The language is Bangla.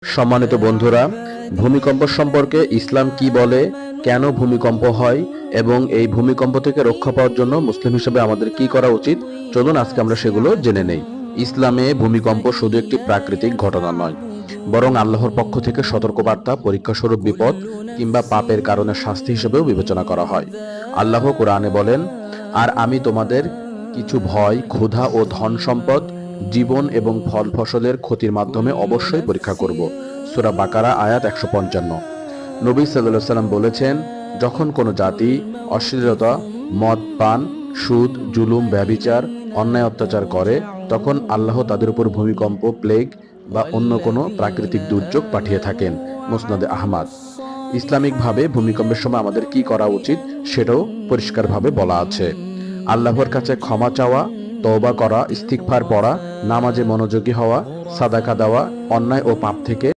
সম্মানিত বন্ধুরা, ভূমিকম্প সম্পর্কে ইসলাম কি বলে, কেন ভূমিকম্প হয় এবং এই ভূমিকম্প থেকে রক্ষা পাওয়ার জন্য মুসলিম হিসেবে আমাদের কি করা উচিত, চলুন আজকে আমরা সেগুলো জেনে নেই। ইসলামে ভূমিকম্প শুধু একটি প্রাকৃতিক ঘটনা নয়, বরং আল্লাহর পক্ষ থেকে সতর্কবার্তা, পরীক্ষাস্বরূপ বিপদ কিংবা পাপের কারণে শাস্তি হিসেবেও বিবেচনা করা হয়। আল্লাহ কোরআনে বলেন, আর আমি তোমাদের কিছু ভয়, ক্ষুধা ও ধন সম্পদ, জীবন এবং ফল ফসলের ক্ষতির মাধ্যমে অবশ্যই পরীক্ষা করব। সূরা বাকারা আয়াত ১৫৫। নবী সাল্লাল্লাহু আলাইহি সাল্লাম বলেছেন, যখন কোনো জাতি অশ্লীলতা, মদ পান, সুদ, জুলুম, ব্যভিচার, অন্যায় অত্যাচার করে, তখন আল্লাহ তাদের উপর ভূমিকম্প, প্লেগ বা অন্য কোনো প্রাকৃতিক দুর্যোগ পাঠিয়ে থাকেন। মুসনাদে আহমদ। ইসলামিকভাবে ভূমিকম্পের সময় আমাদের কি করা উচিত সেটাও পরিষ্কারভাবে বলা আছে। আল্লাহর কাছে ক্ষমা চাওয়া, তওবা করা, ইস্তিগফার পড়া, নামাজে মনোযোগী হওয়া, সাদাকা দেওয়া, অন্যায় ও পাপ থেকে